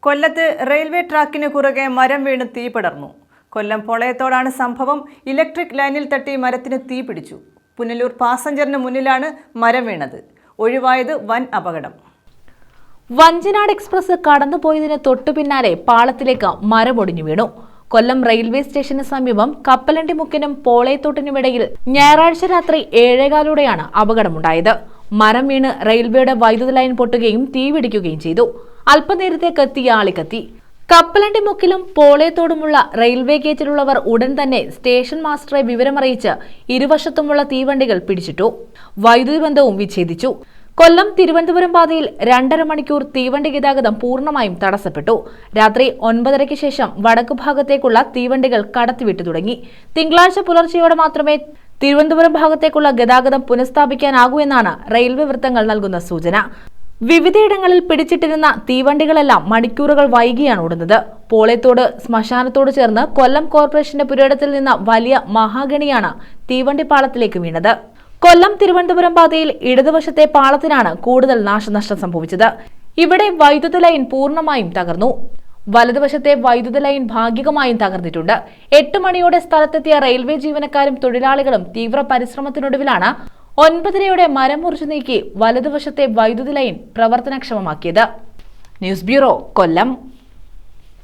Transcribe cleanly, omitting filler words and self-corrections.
കൊല്ലത്ത് റെയിൽവേ ട്രാക്കിന് കുറുകെ മരം വീണ് തീ പടർന്നു. കൊല്ലം പൊളയത്തോടാണ് സംഭവം. ഇലക്ട്രിക് ലൈനിൽ തട്ടി മരത്തിന് തീ പിടിച്ചു. പുനലൂർ പാസഞ്ചറിന് മുന്നിലാണ് മരം വീണത്. ഒഴിവായത് വൻ അപകടം. വഞ്ചനാട് എക്സ്പ്രസ് കടന്നുപോയതിന് തൊട്ടു പിന്നാലെ പാളത്തിലേക്ക് മരമൊടിഞ്ഞു വീണു. കൊല്ലം റെയിൽവേ സ്റ്റേഷന് സമീപം കപ്പലണ്ടിമുക്കിനും പോളയത്തോട്ടിനുമിടയിൽ ഞായറാഴ്ച രാത്രി 7:15-ഓടെയാണ് അപകടമുണ്ടായത്. മരം വീണ് റെയിൽവേയുടെ വൈദ്യുത ലൈൻ പൊട്ടുകയും തീപിടിക്കുകയും ചെയ്തു. അല്പനേരത്തേക്ക് തീ ആളിക്കത്തി. കപ്പലണ്ടിമുക്കിലും പോളയത്തോടുമുള്ള റെയിൽവേ ഗേറ്റിലുള്ളവർ ഉടൻ തന്നെ സ്റ്റേഷൻ മാസ്റ്ററെ വിവരമറിയിച്ച് ഇരുവശത്തുമുള്ള തീവണ്ടികൾ പിടിച്ചിട്ടു. വൈദ്യുതി ബന്ധവും വിച്ഛേദിച്ചു. കൊല്ലം തിരുവനന്തപുരം പാതയിൽ 2.5 മണിക്കൂർ തീവണ്ടി ഗതാഗതം പൂർണ്ണമായും തടസ്സപ്പെട്ടു. രാത്രി 9:30-ക്ക് ശേഷം വടക്കു ഭാഗത്തേക്കുള്ള തീവണ്ടികൾ കടത്തിവിട്ടു തുടങ്ങി. തിങ്കളാഴ്ച പുലർച്ചെയോടെ മാത്രമേ തിരുവനന്തപുരം ഭാഗത്തേക്കുള്ള ഗതാഗതം പുനഃസ്ഥാപിക്കാനാകൂ എന്നാണ് റെയിൽവേ വൃത്തങ്ങൾ നൽകുന്ന സൂചന. വിവിധയിടങ്ങളിൽ പിടിച്ചിട്ടിരുന്ന തീവണ്ടികളെല്ലാം മണിക്കൂറുകൾ വൈകിയാണ് ഓടുന്നത്. പോളയത്തോട് ശ്മശാനത്തോട് ചേർന്ന് കൊല്ലം കോർപ്പറേഷന്റെ പുരയിടത്തിൽ നിന്ന വലിയ മഹാഗണിയാണ് തീവണ്ടി പാളത്തിലേക്ക് വീണത്. കൊല്ലം തിരുവനന്തപുരം പാതയിൽ ഇടതുവശത്തെ പാളത്തിനാണ് കൂടുതൽ നാശനഷ്ടം സംഭവിച്ചത്. ഇവിടെ വൈദ്യുത ലൈൻ പൂർണ്ണമായും തകർന്നു. വലതുവശത്തെ വൈദ്യുത ലൈൻ ഭാഗികമായും തകർന്നിട്ടുണ്ട്. 8 മണിയോടെ സ്ഥലത്തെത്തിയ റെയിൽവേ ജീവനക്കാരും തൊഴിലാളികളും തീവ്ര പരിശ്രമത്തിനൊടുവിലാണ് 9:30-ഓടെ മരം മുറിച്ചു നീക്കി വലതുവശത്തെ വൈദ്യുതി ലൈൻ പ്രവർത്തനക്ഷമമാക്കിയത്. ന്യൂസ് ബ്യൂറോ, കൊല്ലം.